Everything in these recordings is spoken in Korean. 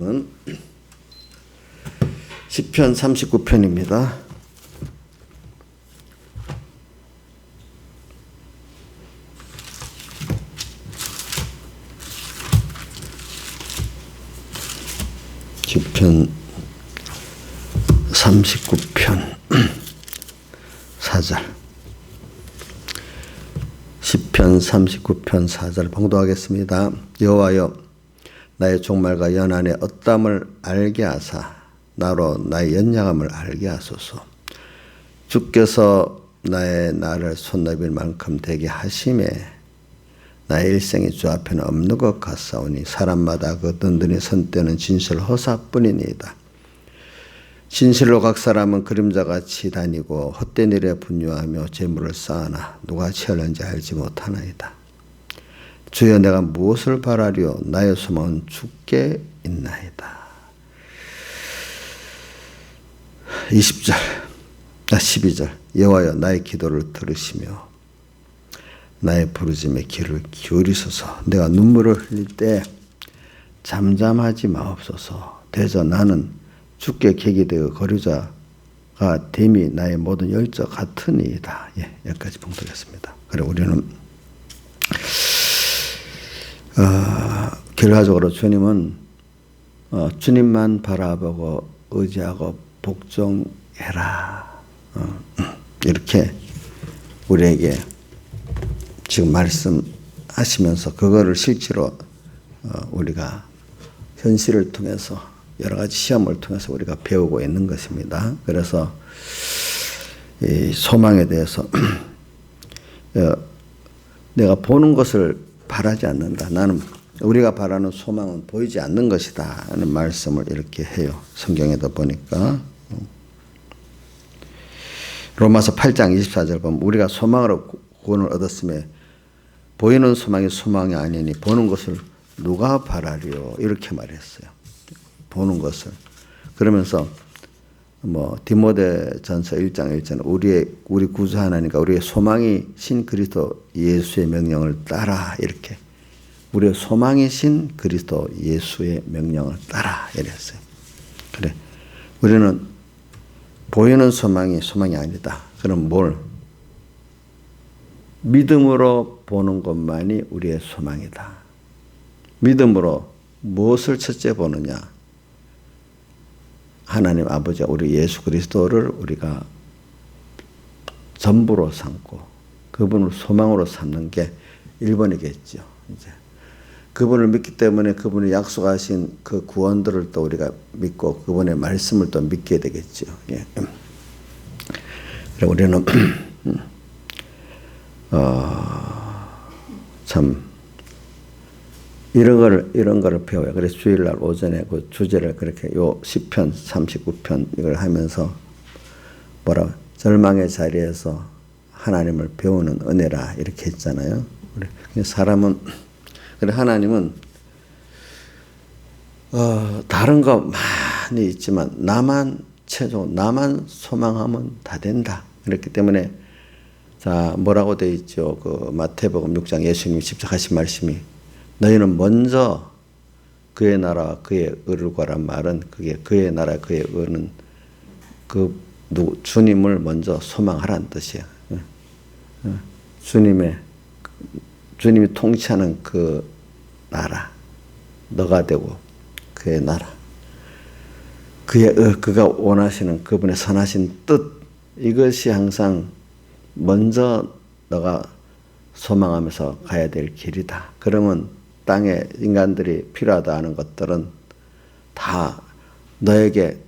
시편 39편입니다. 시편 39편 4절. 시편 39편 4절 봉독하겠습니다. 여호와여, 나의 종말과 연한의 엇담을 알게 하사 나로 나의 연약함을 알게 하소서. 주께서 나를 손내밀 만큼 되게 하심에 나의 일생이 주 앞에는 없는 것 같사오니 사람마다 그 든든히 선 때는 진실 허사뿐이니이다. 진실로 각 사람은 그림자같이 다니고 헛된 일에 분유하며 재물을 쌓으나 누가 취하는지 알지 못하나이다. 주여, 내가 무엇을 바라리요? 나의 소망은 주께 있나이다. 12절. 여호와여, 나의 기도를 들으시며 나의 부르짖음에 귀를 기울이소서. 내가 눈물을 흘릴 때 잠잠하지 마옵소서. 대저 나는 주께 객이 되어 거류자가 됨이 나의 모든 열정 같으니이다. 여기까지 봉독했습니다. 그리고 우리는 결과적으로 주님은 주님만 바라보고 의지하고 복종해라. 이렇게 우리에게 지금 말씀하시면서 그거를 실제로 우리가 현실을 통해서 여러 가지 시험을 통해서 우리가 배우고 있는 것입니다. 그래서 이 소망에 대해서 내가 보는 것을 바라지 않는다. 나는 우리가 바라는 소망은 보이지 않는 것이다 하는 말씀을 이렇게 해요. 성경에도 보니까 로마서 8장 24절 보면 우리가 소망으로 구원을 얻었음에 보이는 소망이 소망이 아니니 보는 것을 누가 바라리요? 이렇게 말했어요. 보는 것을. 그러면서 디모데전서 1장 1절 우리 구주 하나님과 우리의 소망이신 그리스도 예수의 명령을 따라, 이렇게 우리의 소망이신 그리스도 예수의 명령을 따라 이랬어요. 그래, 우리는 보이는 소망이 아니다. 그럼 뭘? 믿음으로 보는 것만이 우리의 소망이다. 믿음으로 무엇을 첫째 보느냐? 하나님 아버지 우리 예수 그리스도를 우리가 전부로 삼고 그분을 소망으로 삼는 게 1번이겠죠. 이제 그분을 믿기 때문에 그분이 약속하신 그 구원들을 또 우리가 믿고 그분의 말씀을 또 믿게 되겠죠. 그리고 우리는 참 이런 거를 배워요. 그래서 주일날 오전에 그 주제를 그렇게 요 시편 39편 이걸 하면서 절망의 자리에서 하나님을 배우는 은혜라 이렇게 했잖아요. 사람은, 그래 하나님은 다른 거 많이 있지만 나만 소망하면 다 된다. 그렇기 때문에 자, 뭐라고 되어 있죠? 그 마태복음 6장 예수님이 직접 하신 말씀이 너희는 먼저 그의 나라 그의 의를 구하란 말은 그게 그의 나라 그의 의는 주님을 먼저 소망하라는 뜻이야. 주님이 통치하는 그 나라, 너가 되고 그의 나라, 그가 원하시는 그분의 선하신 뜻, 이것이 항상 먼저 너가 소망하면서 가야 될 길이다. 그러면 땅에 인간들이 필요하다 하는 것들은 다 너에게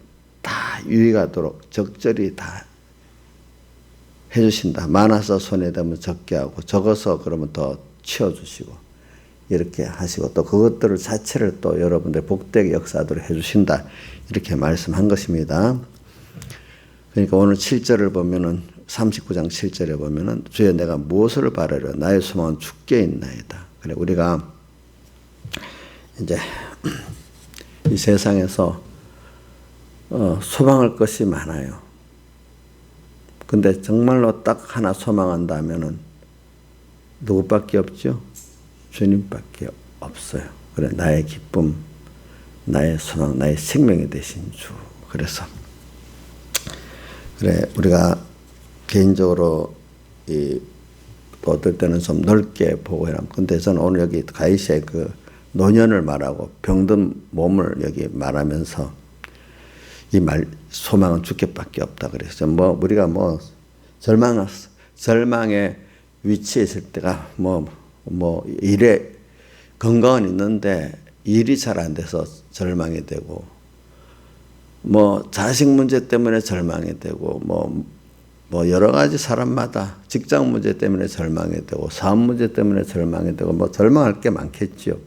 다 유익하도록 적절히 다 해주신다. 많아서 손에 대면 적게 하고 적어서 그러면 더 치워주시고 이렇게 하시고 또 그것들을 자체를 또 여러분들 복되게 역사하도록 해주신다. 이렇게 말씀한 것입니다. 그러니까 오늘 7절을 보면은 39장 7절에 보면은 주여, 내가 무엇을 바라려? 나의 소망은 주께 있나이다. 그래, 우리가 이제 이 세상에서 소망할 것이 많아요. 근데 정말로 딱 하나 소망한다면은 누구밖에 없죠? 주님밖에 없어요. 그래, 나의 기쁨, 나의 소망, 나의 생명이 되신 주. 그래서 그래 우리가 개인적으로 또 어떨 때는 좀 넓게 보고 해라. 근데 저는 오늘 여기 가이시의 그 노년을 말하고 병든 몸을 여기 말하면서 이 말 소망은 주께밖에 없다 그랬어요. 뭐 우리가 뭐 절망의 위치에 있을 때가 뭐 일에 건강은 있는데 일이 잘 안 돼서 절망이 되고 뭐 자식 문제 때문에 절망이 되고 뭐 여러 가지 사람마다 직장 문제 때문에 절망이 되고 사업 문제 때문에 절망이 되고 뭐 절망할 게 많겠죠.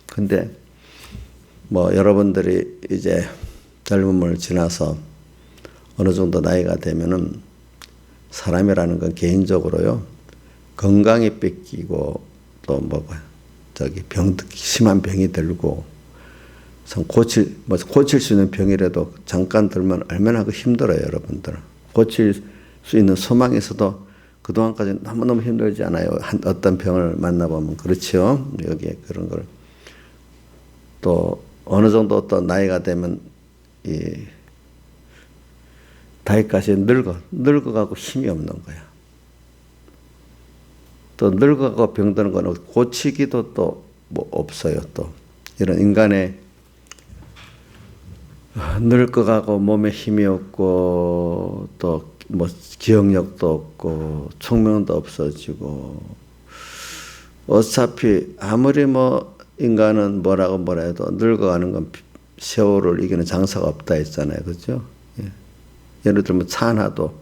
근데 뭐 여러분들이 이제 젊음을 지나서 어느 정도 나이가 되면은 사람이라는 건 개인적으로요 건강이 뺏기고 또 심한 병이 들고 고칠 수 있는 병이라도 잠깐 들면 얼마나 힘들어요, 여러분들. 고칠 수 있는 소망이 있어도 그동안까지 너무너무 힘들지 않아요. 어떤 병을 만나보면. 그렇죠. 여기에 그런 걸. 또 어느 정도 또 나이가 되면 다이까지 늙어가고 힘이 없는 거야. 또 늙어가고 병드는 거는 고치기도 또 뭐 없어요. 또 이런 인간의 늙어가고 몸에 힘이 없고 또 뭐 기억력도 없고 총명도 없어지고 어차피 아무리 뭐 인간은 뭐라 해도 늙어가는 건 세월을 이기는 장사가 없다 했잖아요. 그죠? 예. 예를 들면 차 하나도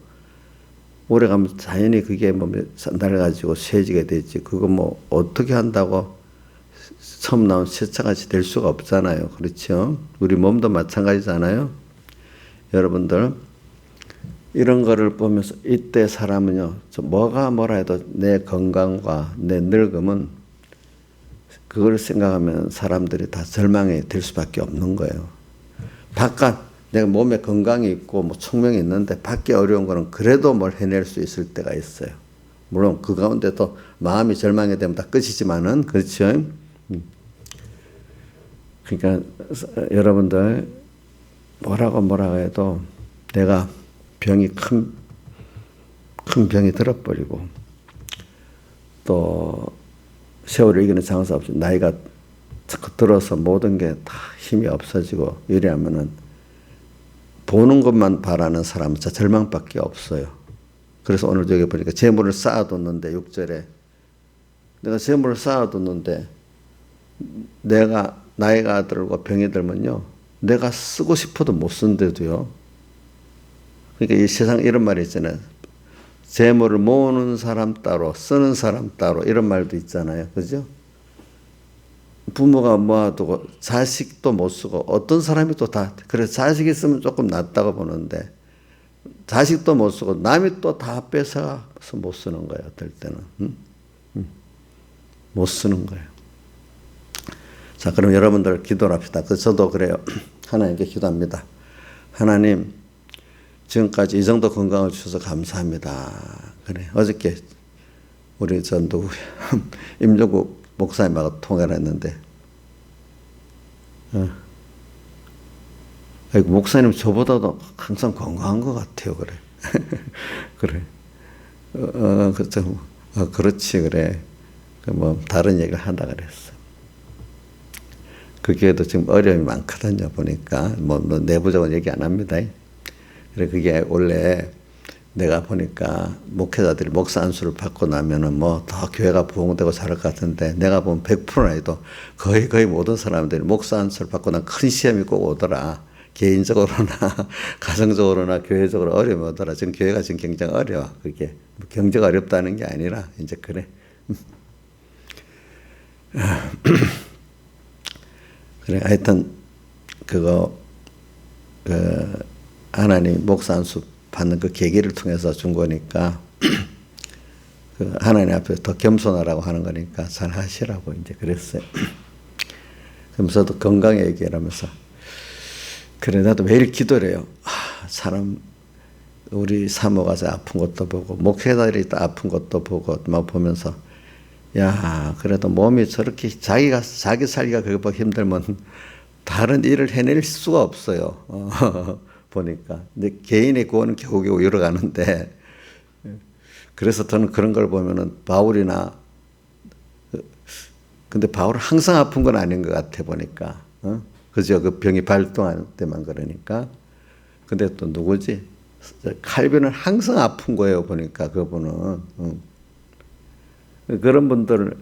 오래 가면 당연히 그게 뭐 낡아가지고 쇠지게 되지. 그거 뭐 어떻게 한다고 처음 나온 새 차같이 될 수가 없잖아요. 그렇죠? 우리 몸도 마찬가지잖아요. 여러분들 이런 거를 보면서 이때 사람은요. 뭐라 해도 내 건강과 내 늙음은 그걸 생각하면 사람들이 다 절망에 들 수밖에 없는 거예요. 내가 몸에 건강이 있고 뭐 총명이 있는데 밖에 어려운 거는 그래도 뭘 해낼 수 있을 때가 있어요. 물론 그 가운데도 마음이 절망이 되면 다 끝이지만은 그렇죠. 그러니까 여러분들 뭐라고 해도 내가 병이 큰 병이 들어버리고 또 세월을 이기는 장사 없이 나이가 자꾸 들어서 모든 게 다 힘이 없어지고 이래하면은 보는 것만 바라는 사람은 진짜 절망밖에 없어요. 그래서 오늘 여기 보니까 재물을 쌓아뒀는데 6절에 내가 재물을 쌓아뒀는데 내가 나이가 들고 병이 들면요 내가 쓰고 싶어도 못 쓴데도요. 그러니까 이 세상 이런 말이 있잖아요. 재물을 모으는 사람 따로 쓰는 사람 따로 이런 말도 있잖아요. 그죠? 부모가 모아두고 자식도 못 쓰고 어떤 사람이 또 그래서 자식 있으면 조금 낫다고 보는데 자식도 못 쓰고 남이 또 다 뺏어서 못 쓰는 거예요. 어떨 때는. 못 쓰는 거예요. 자, 그럼 여러분들 기도를 합시다. 저도 그래요. 하나님께 기도합니다. 하나님, 지금까지 이 정도 건강을 주셔서 감사합니다. 그래. 어저께 우리 임종국 목사님하고 통화를 했는데, 목사님 저보다도 항상 건강한 것 같아요. 그래. 그래. 그렇죠. 그렇지. 그래. 뭐, 다른 얘기를 한다 그랬어. 그게도 지금 어려움이 많거든요. 보니까. 뭐 내부적으로 얘기 안 합니다. 그래, 그게 원래 내가 보니까 목회자들이 목사 안수를 받고 나면은 뭐 더 교회가 부흥되고 살 것 같은데 내가 보면 100%나 해도 거의 모든 사람들이 목사 안수를 받고 난 큰 시험이 꼭 오더라. 개인적으로나 가정적으로나 교회적으로 어려움이 오더라. 지금 교회가 지금 굉장히 어려워. 그게 경제가 어렵다는 게 아니라 이제 그래. 그래, 하여튼 하나님 목사 안수 받는 그 계기를 통해서 준 거니까 하나님 앞에 더 겸손하라고 하는 거니까 잘 하시라고 이제 그랬어요. 그러면서도 건강 얘기를 하면서 그래 나도 매일 기도를 해요. 사람 우리 사모가 아픈 것도 보고 목회자들이 또 아픈 것도 보고 막 보면서 야 그래도 몸이 저렇게 자기 살기가 그것보다 힘들면 다른 일을 해낼 수가 없어요. 보니까. 근데 개인의 구원은 겨우겨우 이뤄가는데, 그래서 저는 그런 걸 보면은 바울이나, 근데 바울은 항상 아픈 건 아닌 것 같아, 보니까. 그죠? 그 병이 발동할 때만 그러니까. 근데 또 누구지? 칼빈은 항상 아픈 거예요, 보니까, 그분은. 그런 분들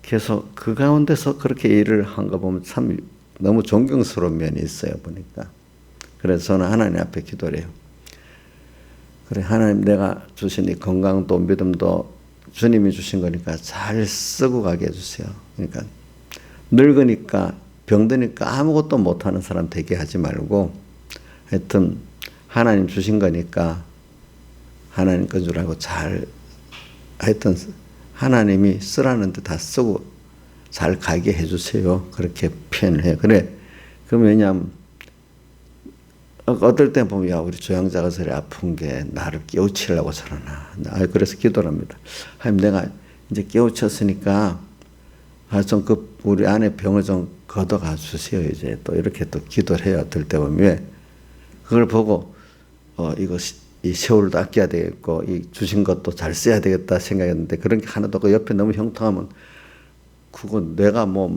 계속 그 가운데서 그렇게 일을 한 거 보면 참 너무 존경스러운 면이 있어요, 보니까. 그래서 저는 하나님 앞에 기도를 해요. 그래, 하나님 내가 주신 이 건강도 믿음도 주님이 주신 거니까 잘 쓰고 가게 해주세요. 그러니까 늙으니까 병드니까 아무것도 못하는 사람 되게 하지 말고 하여튼 하나님 주신 거니까 하나님 건 줄 알고 잘 하여튼 하나님이 쓰라는 데 다 쓰고 잘 가게 해주세요. 그렇게 표현을 해요. 그래. 그럼 왜냐하면 어떨 때 보면 야 우리 조양자가 저리 아픈 게 나를 깨우치려고 저러나. 그래서 기도를 합니다. 하나님 내가 이제 깨우쳤으니까 좀 그 우리 안에 병을 좀 걷어가 주세요. 이제 또 이렇게 또 기도를 해요. 어떨 때 보면 왜 그걸 보고 이거 이 세월도 아껴야 되겠고 이 주신 것도 잘 써야 되겠다 생각했는데 그런 게 하나도 없고 옆에 너무 형통하면 그건 내가 뭐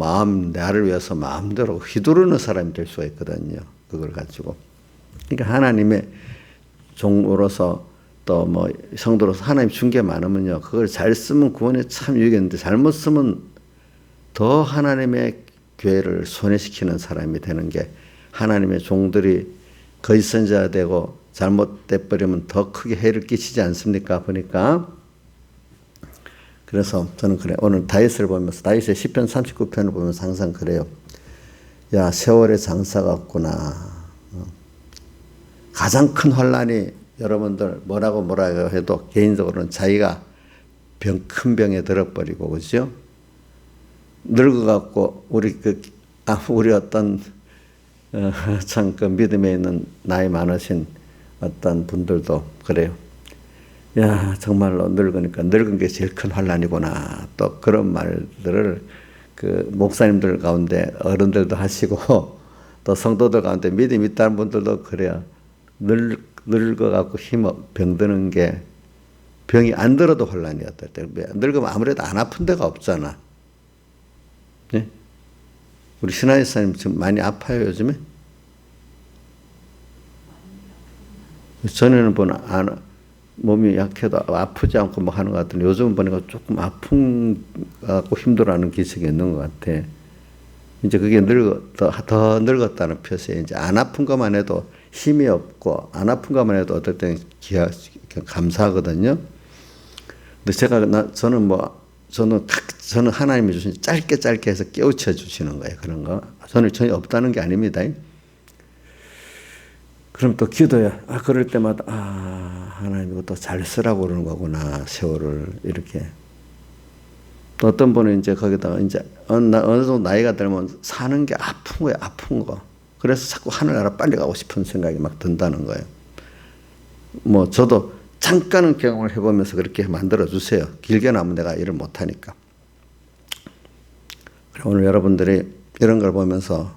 나를 위해서 마음대로 휘두르는 사람이 될 수가 있거든요. 그걸 가지고. 그러니까 하나님의 종으로서 또 뭐 성도로서 하나님 준 게 많으면요. 그걸 잘 쓰면 구원에 참 유익했는데 잘못 쓰면 더 하나님의 교회를 손해시키는 사람이 되는 게 하나님의 종들이 거짓선지자 되고 잘못돼 버리면 더 크게 해를 끼치지 않습니까? 보니까. 그래서 저는 그래. 오늘 다윗을 보면서 다윗의 시편 39편을 보면서 항상 그래요. 야 세월의 장사 같구나. 가장 큰 혼란이 여러분들 뭐라고 해도 개인적으로는 자기가 큰 병에 들어버리고 그죠? 늙어갖고 우리 어떤 참 그 믿음에 있는 나이 많으신 어떤 분들도 그래요. 야 정말로 늙으니까 늙은 게 제일 큰 환란이구나. 또 그런 말들을 그 목사님들 가운데 어른들도 하시고 또 성도들 가운데 믿음 있다는 분들도 그래요. 늙어갖고 병드는 게 병이 안 들어도 혼란이었다. 늙으면 아무래도 안 아픈 데가 없잖아. 네? 우리 신하이사님 지금 많이 아파요 요즘에? 전에는 보면 몸이 약해도 아프지 않고 뭐 하는 것 같더니 요즘은 보니까 조금 아픈 것 같고 힘들어하는 기색이 있는 것 같아. 이제 그게 더 늙었다는 표시에 이제 안 아픈 것만 해도 힘이 없고 안 아픈 것만 해도 어떨 때는 감사하거든요. 근데 저는 하나님이 주신 짧게 해서 깨우쳐 주시는 거예요. 그런 거. 저는 전혀 없다는 게 아닙니다. 그럼 또 기도야. 그럴 때마다 하나님 이것도 잘 쓰라고 그러는 거구나. 세월을 이렇게. 또 어떤 분은 이제 거기다가 이제 어느 정도 나이가 들면 사는 게 아픈 거예요. 아픈 거. 그래서 자꾸 하늘나라 빨리 가고 싶은 생각이 막 든다는 거예요. 뭐 저도 잠깐은 경험을 해보면서 그렇게 만들어 주세요. 길게 나면 내가 일을 못하니까. 오늘 여러분들이 이런 걸 보면서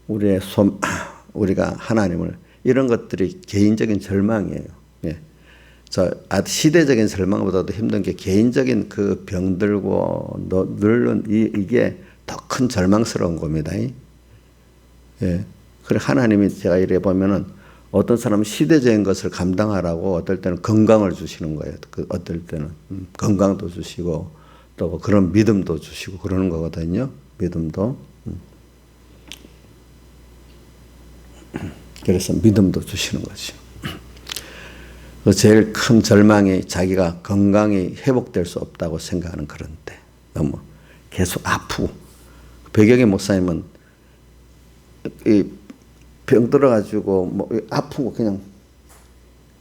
우리가 하나님을 이런 것들이 개인적인 절망이에요. 예. 시대적인 절망보다도 힘든 게 개인적인 그 병들고 늙는 이게 더 큰 절망스러운 겁니다. 예. 그래 하나님이 제가 이래 보면은 어떤 사람은 시대적인 것을 감당하라고 어떨 때는 건강을 주시는 거예요. 어떨 때는 건강도 주시고 또 그런 믿음도 주시고 그러는 거거든요. 믿음도. 그래서 믿음도 주시는 거죠. 제일 큰 절망이 자기가 건강이 회복될 수 없다고 생각하는 그런 때. 너무 계속 아프고. 배경의 목사님은 병 들어가지고 뭐 아프고 그냥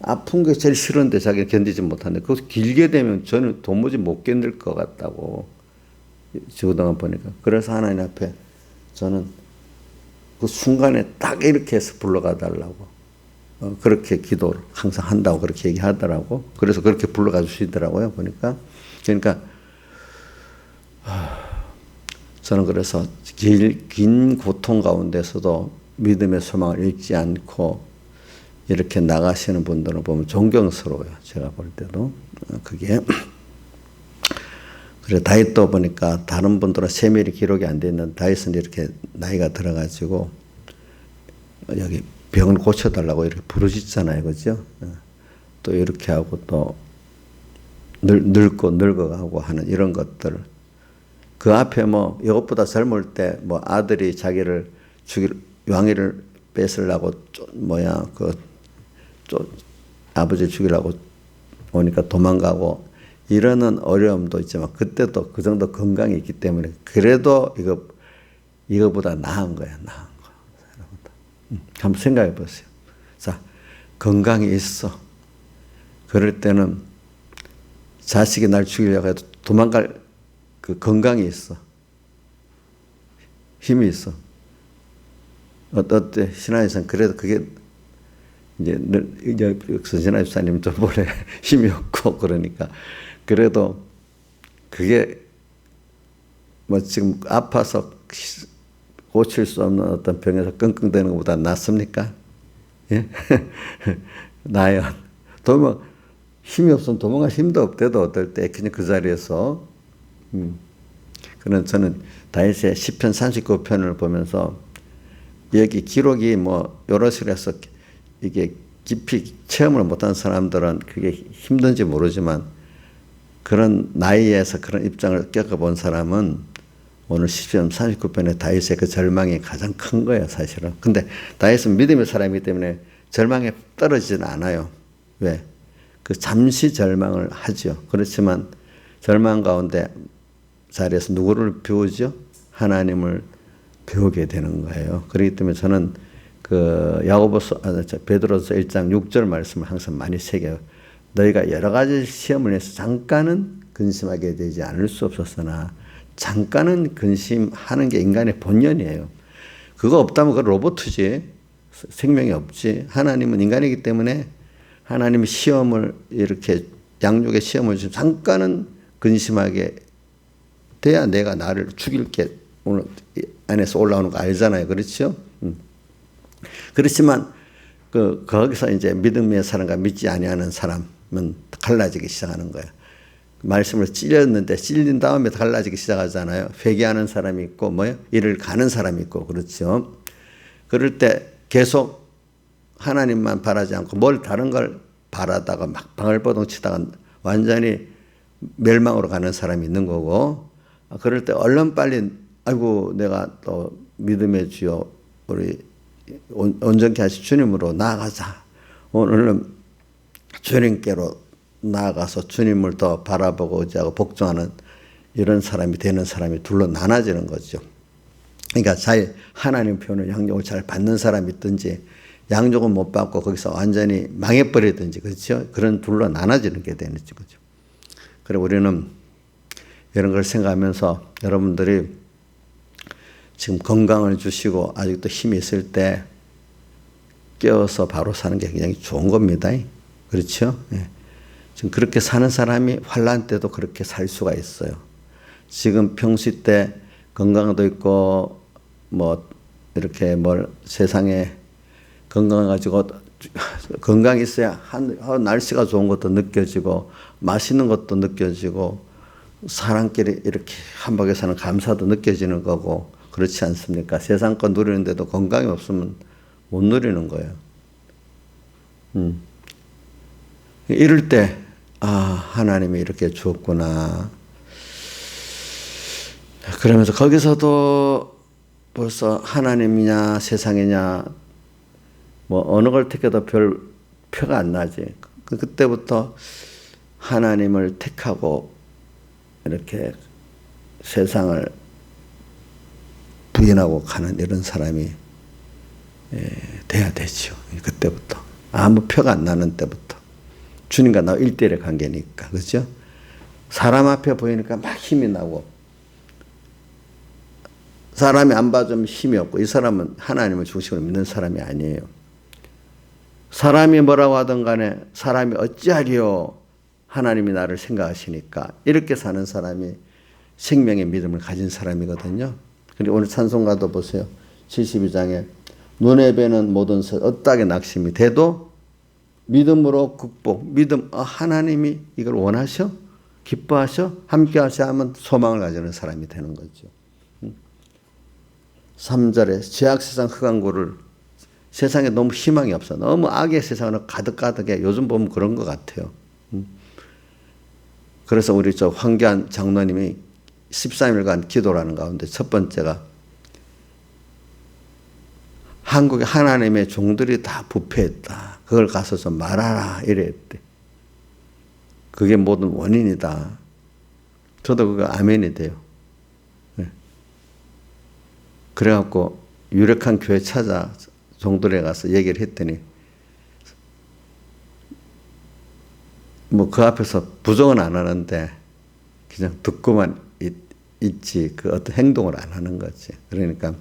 아픈 게 제일 싫은데 자기가 견디지 못하는데 그것이 길게 되면 저는 도무지 못 견딜 것 같다고 그동안 보니까. 그래서 하나님 앞에 저는 그 순간에 딱 이렇게 해서 불러가 달라고 그렇게 기도를 항상 한다고 그렇게 얘기하더라고. 그래서 그렇게 불러가 주시더라고요. 보니까. 그러니까 저는 그래서 긴 고통 가운데서도 믿음의 소망을 잃지 않고 이렇게 나가시는 분들을 보면 존경스러워요. 제가 볼 때도. 그게. 그래, 다윗도 보니까 다른 분들은 세밀히 기록이 안 돼 있는 다윗은 이렇게 나이가 들어가지고 여기 병을 고쳐달라고 이렇게 부르짖잖아요. 그죠? 또 이렇게 하고 또 늙어가고 하는 이런 것들. 그 앞에 뭐 이것보다 젊을 때 뭐 아들이 자기를 왕위를 뺏으려고 아버지 죽이려고 오니까 도망가고 이러는 어려움도 있지만 그때도 그 정도 건강이 있기 때문에 그래도 이거보다 나은 거야. 나은 거. 한번 생각해 보세요. 자, 건강이 있어. 그럴 때는 자식이 날 죽이려고 해도 도망갈 그 건강이 있어. 힘이 있어. 어때? 신하에서는 그래도 그게 이제 선신하 집사님 좀 오래 힘이 없고 그러니까 그래도 그게 뭐 지금 아파서 고칠 수 없는 어떤 병에서 끙끙대는 것보다 낫습니까? 예? 나요. 힘이 없으면 도망갈 힘도 없대도 어떨 때 그냥 그 자리에서 그런 저는 다윗의 시편 39편을 보면서 여기 기록이 뭐 여러 식으로 이게 깊이 체험을 못한 사람들은 그게 힘든지 모르지만 그런 나이에서 그런 입장을 겪어본 사람은 오늘 시편 39편의 다윗의 그 절망이 가장 큰 거예요, 사실은. 근데 다윗은 믿음의 사람이기 때문에 절망에 떨어지지는 않아요. 왜? 그 잠시 절망을 하죠. 그렇지만 절망 가운데 자리에서 누구를 배우죠? 하나님을 배우게 되는 거예요. 그렇기 때문에 저는 베드로서 1장 6절 말씀을 항상 많이 새겨요. 너희가 여러 가지 시험을 해서 잠깐은 근심하게 되지 않을 수 없었으나 잠깐은 근심하는 게 인간의 본연이에요. 그거 없다면 그건 로봇이지. 생명이 없지. 하나님은 인간이기 때문에 하나님이 시험을 이렇게 양육의 시험을 주시면 잠깐은 근심하게 돼야 내가 나를 죽일게 오늘 안에서 올라오는 거 알잖아요. 그렇죠? 그렇지만 거기서 이제 믿음의 사람과 믿지 아니하는 사람은 갈라지기 시작하는 거예요. 말씀을 찔렸는데 찔린 다음에 갈라지기 시작하잖아요. 회개하는 사람이 있고 이를 가는 사람이 있고 그렇죠. 그럴 때 계속 하나님만 바라지 않고 뭘 다른 걸 바라다가 막 방울버둥 치다가 완전히 멸망으로 가는 사람이 있는 거고 그럴 때 얼른 빨리 아이고 내가 또 믿음의 주여 우리 온전케 하신 주님으로 나아가자. 오늘은 주님께로 나아가서 주님을 더 바라보고 의지하고 복종하는 이런 사람이 되는 사람이 둘로 나눠지는 거죠. 그러니까 잘 하나님 표현을 양육을 잘 받는 사람이 있든지 양육은 못 받고 거기서 완전히 망해버리든지 그렇죠. 그런 둘로 나눠지는 게 되는 거죠. 그리고 우리는 이런 걸 생각하면서 여러분들이 지금 건강을 주시고 아직도 힘이 있을 때 깨어서 바로 사는 게 굉장히 좋은 겁니다. 그렇죠? 예. 지금 그렇게 사는 사람이 환난 때도 그렇게 살 수가 있어요. 지금 평시 때 건강도 있고 이렇게 세상에 건강해가지고 건강이 있어야 날씨가 좋은 것도 느껴지고 맛있는 것도 느껴지고 사람끼리 이렇게 한박에 사는 감사도 느껴지는 거고 그렇지 않습니까? 세상 거 누리는데도 건강이 없으면 못 누리는 거예요. 이럴 때 하나님이 이렇게 주었구나. 그러면서 거기서도 벌써 하나님이냐 세상이냐 어느 걸 택해도 별 표가 안 나지. 그때부터 하나님을 택하고 이렇게 세상을 부인하고 가는 이런 사람이 돼야 되죠. 그때부터. 아무 표가 안 나는 때부터. 주님과 나 1대1의 관계니까. 그렇죠? 사람 앞에 보이니까 막 힘이 나고 사람이 안 봐주면 힘이 없고 이 사람은 하나님을 중심으로 믿는 사람이 아니에요. 사람이 뭐라고 하든 간에 사람이 어찌하리요 하나님이 나를 생각하시니까 이렇게 사는 사람이 생명의 믿음을 가진 사람이거든요. 그리고 오늘 찬송가도 보세요. 72장에 눈에 뵈는 모든 것 어떠하게 낙심이 돼도 믿음으로 극복, 믿음, 하나님이 이걸 원하셔? 기뻐하셔? 함께 하셔? 하면 소망을 가지는 사람이 되는 거죠. 3절에 죄악세상 흑암고를 세상에 너무 희망이 없어. 너무 악의 세상으로 가득가득해. 요즘 보면 그런 것 같아요. 그래서 우리 저 황교안 장로님이 13일간 기도를 하는 가운데 첫 번째가 한국에 하나님의 종들이 다 부패했다. 그걸 가서 좀 말하라 이랬대. 그게 모든 원인이다. 저도 그거 아멘이 돼요. 그래갖고 유력한 교회 찾아 종들에 가서 얘기를 했더니 뭐 그 앞에서 부정은 안 하는데 그냥 듣고만 있지 그 어떤 행동을 안 하는 거지. 그러니까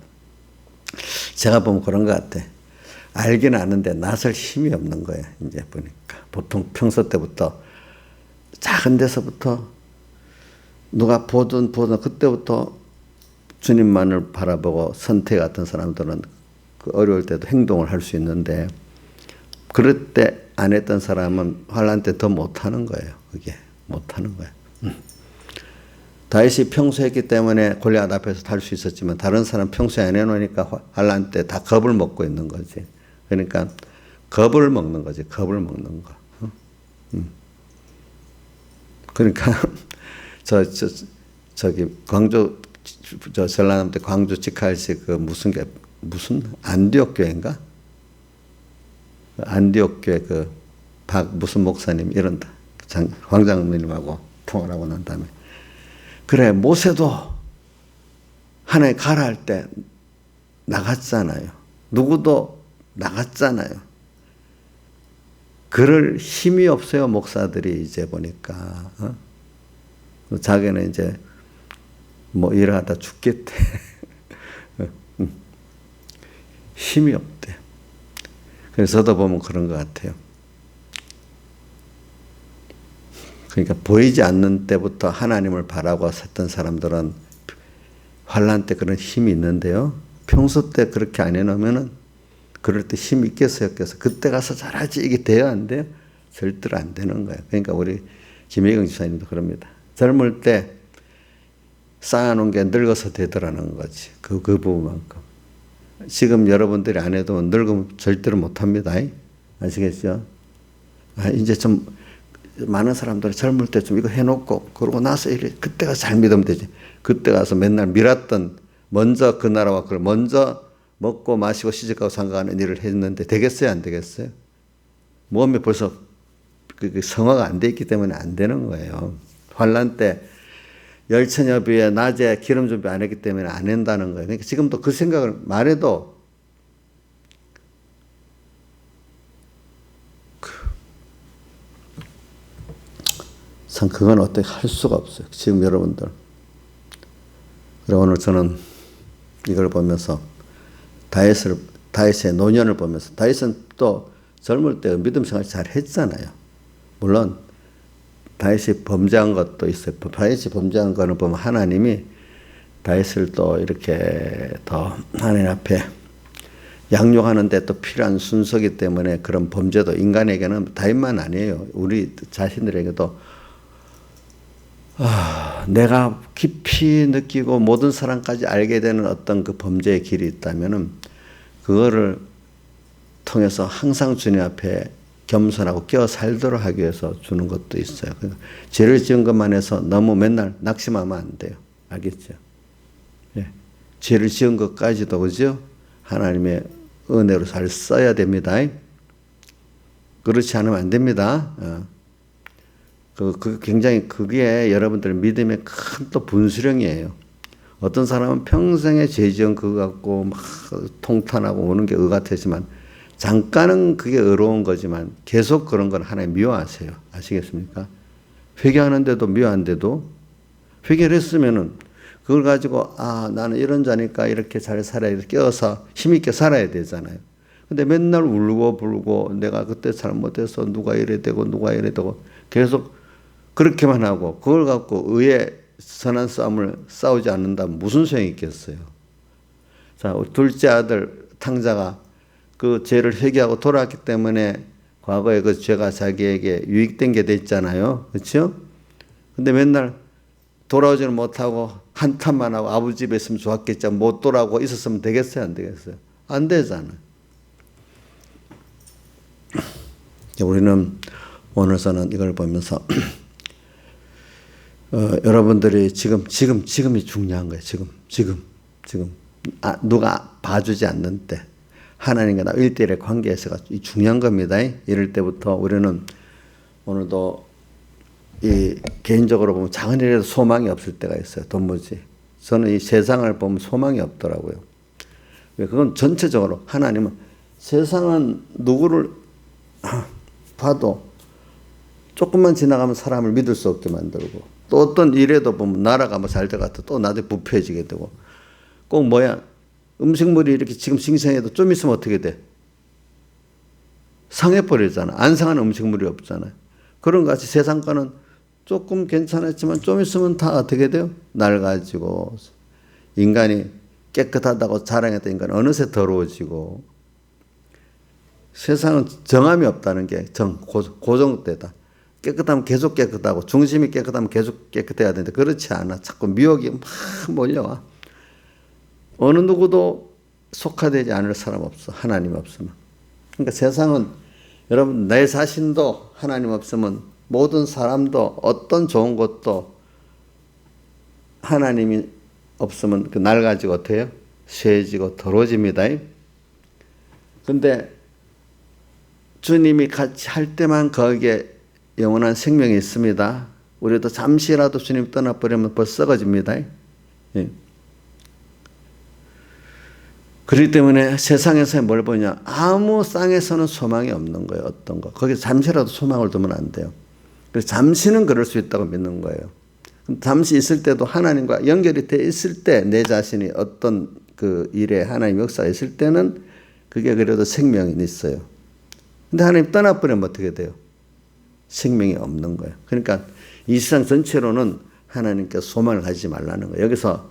제가 보면 그런 것 같아. 알긴 아는데 나설 힘이 없는 거예요. 이제 보니까 보통 평소 때부터 작은 데서부터 누가 보든 그때부터 주님만을 바라보고 선택 같은 사람들은 그 어려울 때도 행동을 할 수 있는데 그럴 때 안 했던 사람은 환난 때 더 못하는 거예요. 그게 못하는 거예요. 다윗이 평소에 했기 때문에 골리앗 앞에서 탈 수 있었지만 다른 사람 평소에 안 해놓으니까 환난 때 다 겁을 먹고 있는 거지. 그러니까 겁을 먹는 거지. 겁을 먹는 거. 그러니까 저기 광주 전라남도 광주 직할시 그 무슨 안디옥 교회인가? 안디옥 교회 그 무슨 목사님 이런 황장로님하고 통화를 하고 난 다음에 그래 모세도 하나님 가라 할 때 나갔잖아요. 누구도 나갔잖아요. 그럴 힘이 없어요. 목사들이 이제 보니까 자기는 이제 뭐 일하다 죽겠대. 힘이 없대. 그래서 저도 보면 그런 것 같아요. 그러니까 보이지 않는 때부터 하나님을 바라고 섰던 사람들은 환난 때 그런 힘이 있는데요. 평소 때 그렇게 안 해놓으면은 그럴 때 힘이 있겠어요, 없겠어요. 그때 가서 잘하지 이게 돼야 안 돼요? 절대로 안 되는 거예요. 그러니까 우리 김혜경 지사님도 그럽니다. 젊을 때 쌓아놓은 게 늙어서 되더라는 거지. 그 부분만큼. 지금 여러분들이 안 해도 늙으면 절대로 못합니다. 아시겠죠? 이제 좀 많은 사람들이 젊을 때 좀 이거 해놓고 그러고 나서 그때 가서 잘 믿으면 되지. 그때 가서 맨날 밀었던 먼저 그 나라와 그걸 먼저 먹고 마시고 시집가고 상가하는 일을 했는데 되겠어요? 안 되겠어요? 몸이 벌써 성화가 안 돼 있기 때문에 안 되는 거예요. 환난 때 열처녀비에 낮에 기름 준비 안 했기 때문에 안 한다는 거예요. 그러니까 지금도 그 생각을 말해도 참 그건 어떻게 할 수가 없어요. 지금 여러분들. 그리고 오늘 저는 이걸 보면서 다윗의 노년을 보면서 다윗은 또 젊을 때 믿음 생활 잘 했잖아요. 물론 다윗이 범죄한 것도 있어요. 다윗이 범죄한 거는 보면 하나님이 다윗을 또 이렇게 더 하나님 앞에 양육하는데 또 필요한 순서기 때문에 그런 범죄도 인간에게는 다윗만 아니에요. 우리 자신들에게도 내가 깊이 느끼고 모든 사람까지 알게 되는 어떤 그 범죄의 길이 있다면은 그거를 통해서 항상 주님 앞에 겸손하고 끼어 살도록 하기 위해서 주는 것도 있어요. 죄를 지은 것만 해서 너무 맨날 낙심하면 안 돼요. 알겠죠? 예. 죄를 지은 것까지도 그죠? 하나님의 은혜로 잘 써야 됩니다. 그렇지 않으면 안 됩니다. 굉장히 그게 여러분들 믿음의 큰 또 분수령이에요. 어떤 사람은 평생에 죄 지은 그거 갖고 막 통탄하고 오는 게 같았지만 잠깐은 그게 의로운 거지만 계속 그런 건 하나님 미워하세요. 아시겠습니까? 회개하는데도 미워한데도 회개를 했으면은 그걸 가지고 나는 이런 자니까 이렇게 잘 살아야 돼. 껴서 힘있게 살아야 되잖아요. 근데 맨날 울고 불고 내가 그때 잘못해서 누가 이래 되고 누가 이래 되고 계속 그렇게만 하고 그걸 갖고 의에 선한 싸움을 싸우지 않는다면 무슨 소용이 있겠어요. 자, 우리 둘째 아들 탕자가 그 죄를 회개하고 돌아왔기 때문에 과거에 그 죄가 자기에게 유익된 게 됐잖아요. 그렇죠? 근데 맨날 돌아오지는 못하고 한탄만 하고 아버지 집에 있으면 좋았겠지, 못 돌아오고 있었으면 되겠어요, 안 되겠어요? 안 되잖아요. 우리는 오늘서는 이걸 보면서 여러분들이 지금이 중요한 거예요. 지금 누가 봐주지 않는 때 하나님과 나 1대1의 관계에서가 중요한 겁니다. 이럴 때부터 우리는 오늘도 이 개인적으로 보면 작은 일에도 소망이 없을 때가 있어요. 도무지 저는 이 세상을 보면 소망이 없더라고요. 그건 전체적으로 하나님은 세상은 누구를 봐도 조금만 지나가면 사람을 믿을 수 없게 만들고, 또 어떤 일에도 보면 나라가 뭐 잘 돼가도 또 나중에 부패해지게 되고, 꼭 음식물이 이렇게 지금 싱싱해도 좀 있으면 어떻게 돼? 상해버리잖아. 안 상한 음식물이 없잖아요. 그런 것 같이 세상과는 조금 괜찮았지만 좀 있으면 다 어떻게 돼요? 낡아지고, 인간이 깨끗하다고 자랑했던 인간은 어느새 더러워지고, 세상은 정함이 없다는 게 고정되다. 깨끗하면 계속 깨끗하고 중심이 깨끗하면 계속 깨끗해야 되는데 그렇지 않아. 자꾸 미혹이 막 몰려와. 어느 누구도 속화되지 않을 사람 없어. 하나님 없으면. 그러니까 세상은 여러분 내 자신도 하나님 없으면 모든 사람도 어떤 좋은 것도 하나님이 없으면 그 낡아지고 어때요? 쇠해지고 더러워집니다. 그런데 주님이 같이 할 때만 거기에 영원한 생명이 있습니다. 우리도 잠시라도 주님 떠나버리면 벌써 썩어집니다. 예. 그렇기 때문에 세상에서 뭘 보냐? 아무 땅에서는 소망이 없는 거예요. 어떤 거. 거기서 잠시라도 소망을 두면 안 돼요. 그래서 잠시는 그럴 수 있다고 믿는 거예요. 잠시 있을 때도 하나님과 연결이 돼 있을 때 내 자신이 어떤 그 일에 하나님 역사가 있을 때는 그게 그래도 생명이 있어요. 근데 하나님 떠나버리면 어떻게 돼요? 생명이 없는 거예요. 그러니까 이 세상 전체로는 하나님께 소망을 가지지 말라는 거예요. 여기서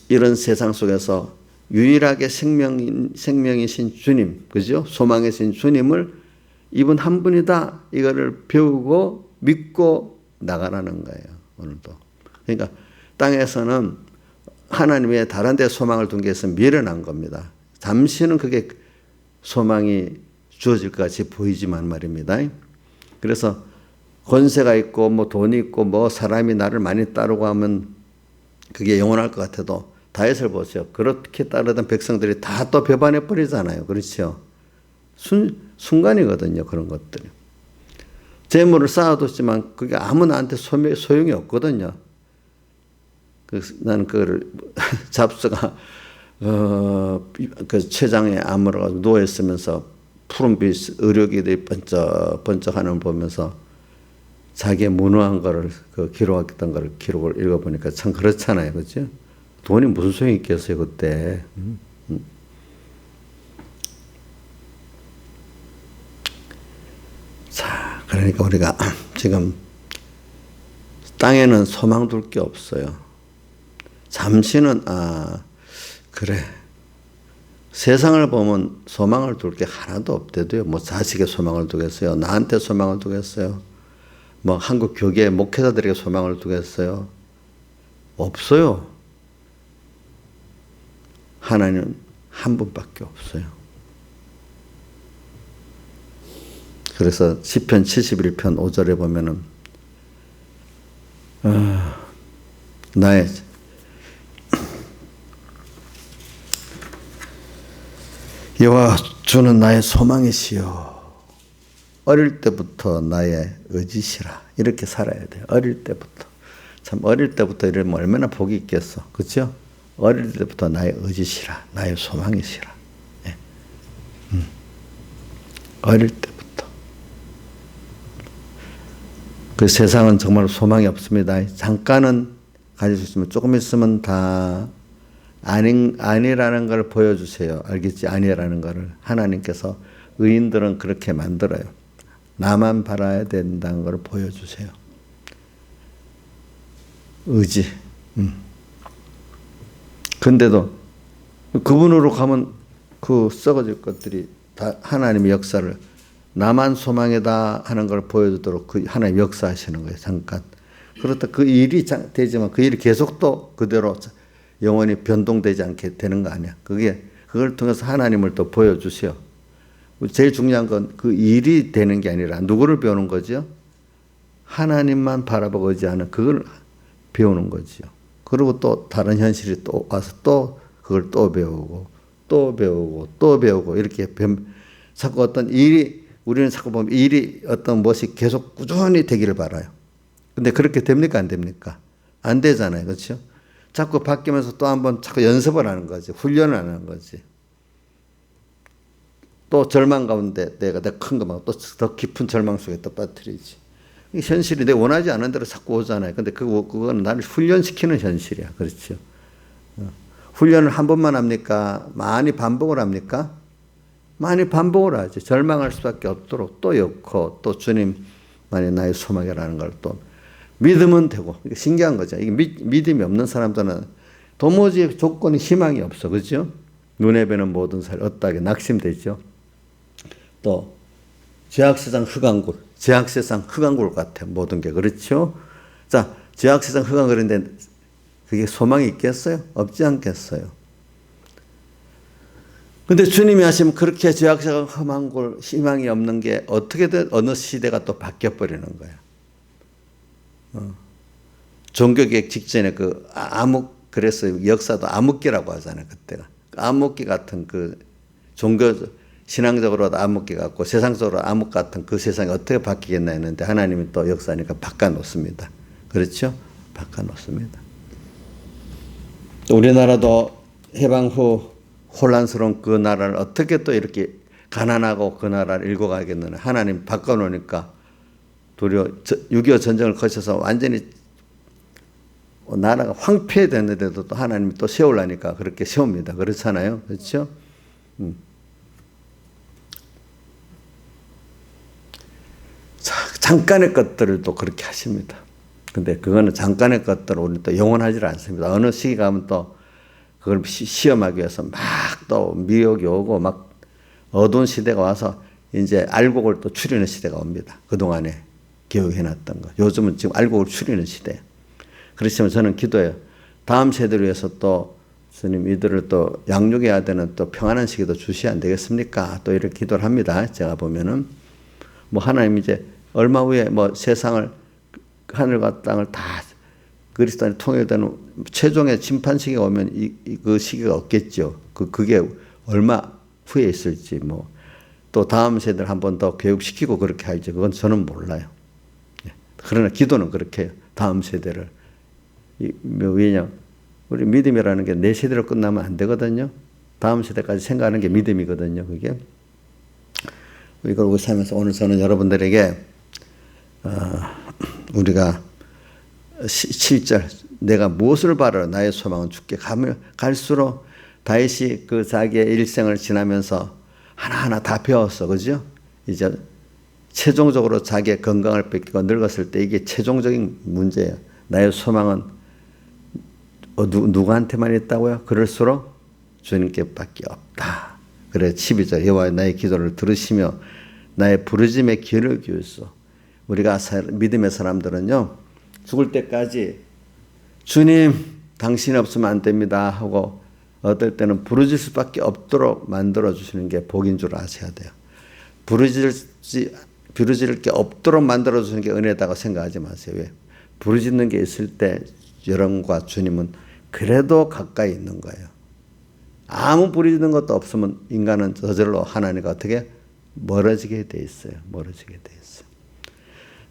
이런 세상 속에서 유일하게 생명이신 주님, 그죠? 소망이신 주님을 이분 한 분이다. 이거를 배우고 믿고 나가라는 거예요. 오늘도. 그러니까 땅에서는 하나님 외에 다른 데 소망을 둔 게 있으면 미련한 겁니다. 잠시는 그게 소망이 주어질 것 같이 보이지만 말입니다. 그래서 권세가 있고 뭐 돈이 있고 뭐 사람이 나를 많이 따르고 하면 그게 영원할 것 같아도 다윗을 보세요. 그렇게 따르던 백성들이 다 또 배반해 버리잖아요. 그렇죠? 순간이거든요. 그런 것들이. 재물을 쌓아뒀지만 그게 아무 나한테 소용이 없거든요. 나는 그거를 잡스가 그 췌장에 아물어가지고 누워있으면서 푸른빛 의료기들이 번쩍하는 걸 보면서 자기의 무능한 거를 그 기록했던 거를 기록을 읽어보니까 참 그렇잖아요. 그렇죠? 돈이 무슨 소용이 있겠어요 그때. 자, 그러니까 우리가 지금 땅에는 소망 둘 게 없어요. 잠시는 그래. 세상을 보면 소망을 둘 게 하나도 없대도요. 뭐 자식의 소망을 두겠어요. 나한테 소망을 두겠어요. 뭐 한국 교계 목회자들에게 소망을 두겠어요. 없어요. 하나님은 한 분밖에 없어요. 그래서 시편 71편 5절에 보면은 나의 여호와 주는 나의 소망이시여 어릴 때부터 나의 의지시라. 이렇게 살아야 돼요. 어릴 때부터. 참 어릴 때부터 이러면 얼마나 복이 있겠어. 그렇죠? 어릴 때부터 나의 의지시라. 나의 소망이시라. 예. 어릴 때부터. 그 세상은 정말 소망이 없습니다. 잠깐은 가질 수 있으면 조금 있으면 다 아니라는 걸 보여주세요. 알겠지? 아니라는 거를. 하나님께서 의인들은 그렇게 만들어요. 나만 바라야 된다는 걸 보여주세요. 의지. 근데도 그분으로 가면 그 썩어질 것들이 다 하나님의 역사를 나만 소망이다 하는 걸 보여주도록 그 하나님 역사하시는 거예요. 잠깐. 그렇다 그 일이 되지만 그 일이 계속 또 그대로 영원히 변동되지 않게 되는 거 아니야. 그걸 통해서 하나님을 또 보여주세요. 제일 중요한 건 그 일이 되는 게 아니라 누구를 배우는 거죠? 하나님만 바라보고 의지하는 그걸 배우는 거지요. 그리고 또 다른 현실이 또 와서 또 그걸 또 배우고 또 배우고 또 배우고 이렇게 자꾸 어떤 일이 우리는 자꾸 보면 일이 어떤 것이 계속 꾸준히 되기를 바라요. 근데 그렇게 됩니까? 안 됩니까? 안 되잖아요. 그렇죠? 자꾸 바뀌면서 또 한번 자꾸 연습을 하는 거지. 훈련을 하는 거지. 또 절망 가운데 내가 큰 거 막 또 더 깊은 절망 속에 또 빠뜨리지. 현실이 내가 원하지 않은 대로 자꾸 오잖아요. 근데 그거는 나를 훈련시키는 현실이야. 그렇죠? 훈련을 한 번만 합니까? 많이 반복을 합니까? 많이 반복을 하지. 절망할 수밖에 없도록 또 엮고 또 주님만이 나의 소망이라는 걸 또 믿으면 되고. 이게 신기한 거죠. 이게 믿음이 없는 사람들은 도무지 조건이 희망이 없어. 그렇죠? 눈에 뵈는 모든 사람이 어떠하게 낙심되죠. 또 죄악세상 흑암굴. 죄악세상 흑암굴 같아. 모든 게. 그렇죠? 자, 죄악세상 흑암굴인데 그게 소망이 있겠어요? 없지 않겠어요? 근데 주님이 하시면 그렇게 죄악세상 흑암굴 희망이 없는 게 어떻게든 어느 시대가 또 바뀌어버리는 거야. 종교개혁 직전에 그래서 역사도 암흑기라고 하잖아요. 그때가. 암흑기 같은 그 종교, 신앙적으로도 암흑기 같고 세상적으로 암흑 같은 그 세상이 어떻게 바뀌겠나 했는데 하나님이 또 역사니까 바꿔놓습니다. 그렇죠? 바꿔놓습니다. 우리나라도 해방 후 혼란스러운 그 나라를 어떻게 또 이렇게 가난하고 그 나라를 읽어가겠느냐. 하나님 바꿔놓으니까 도리어 6.25 전쟁을 거쳐서 완전히 나라가 황폐됐는데도 또 하나님이 또 세우려니까 그렇게 세웁니다. 그렇잖아요. 그렇죠? 잠깐의 것들을 또 그렇게 하십니다. 근데 그거는 잠깐의 것들을 우리는 또 영원하지 않습니다. 어느 시기 가면 또 그걸 시험하기 위해서 막 또 미혹이 오고 막 어두운 시대가 와서 이제 알곡을 또 추리는 시대가 옵니다. 그동안에 교육해놨던 거. 요즘은 지금 알곡을 추리는 시대예요. 그렇지만 저는 기도해요. 다음 세대를 위해서 또 주님 이들을 또 양육해야 되는 또 평안한 시기도 주시야 안 되겠습니까? 또 이렇게 기도를 합니다. 제가 보면은 뭐 하나님 이제 얼마 후에 뭐 세상을 하늘과 땅을 다 그리스도 안에 통일되는 최종의 심판 시기가 오면 그 시기가 없겠죠. 그게 얼마 후에 있을지 뭐 또 다음 세대를 한 번 더 교육시키고 그렇게 할지 그건 저는 몰라요. 그러나 기도는 그렇게 해요. 다음 세대를. 왜냐 우리 믿음이라는 게 내 세대로 끝나면 안 되거든요. 다음 세대까지 생각하는 게 믿음이거든요. 그게. 이걸 우리 살면서 오늘 저는 여러분들에게 우리가 7절 내가 무엇을 바라러 나의 소망은 주께 갈수록 다윗이 그 자기의 일생을 지나면서 하나하나 다 배웠어. 그죠? 이제 최종적으로 자기의 건강을 뺏기고 늙었을 때 이게 최종적인 문제예요. 나의 소망은 누구한테만 있다고요? 그럴수록 주님께밖에 없다. 그래 12절 여호와 나의 기도를 들으시며 나의 부르짐에 귀를 기울소. 우리가 믿음의 사람들은요. 죽을 때까지 주님 당신이 없으면 안 됩니다 하고 어떨 때는 부르짖을 수밖에 없도록 만들어주시는 게 복인 줄 아셔야 돼요. 부르짖을 게 없도록 만들어주시는 게 은혜다고 생각하지 마세요. 왜? 부르짖는 게 있을 때 여러분과 주님은 그래도 가까이 있는 거예요. 아무 부르짖는 것도 없으면 인간은 저절로 하나님과 어떻게 멀어지게 돼 있어요. 멀어지게 돼 있어요.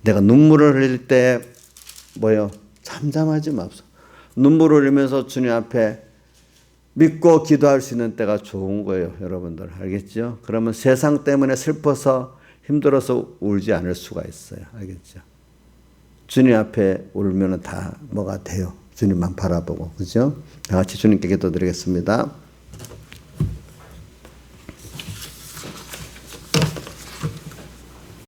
내가 눈물을 흘릴 때 뭐요? 잠잠하지 맙소. 눈물을 흘리면서 주님 앞에 믿고 기도할 수 있는 때가 좋은 거예요. 여러분들 알겠죠? 그러면 세상 때문에 슬퍼서 힘들어서 울지 않을 수가 있어요. 알겠죠? 주님 앞에 울면 다 뭐가 돼요. 주님만 바라보고. 그죠? 다 같이 주님께 기도드리겠습니다.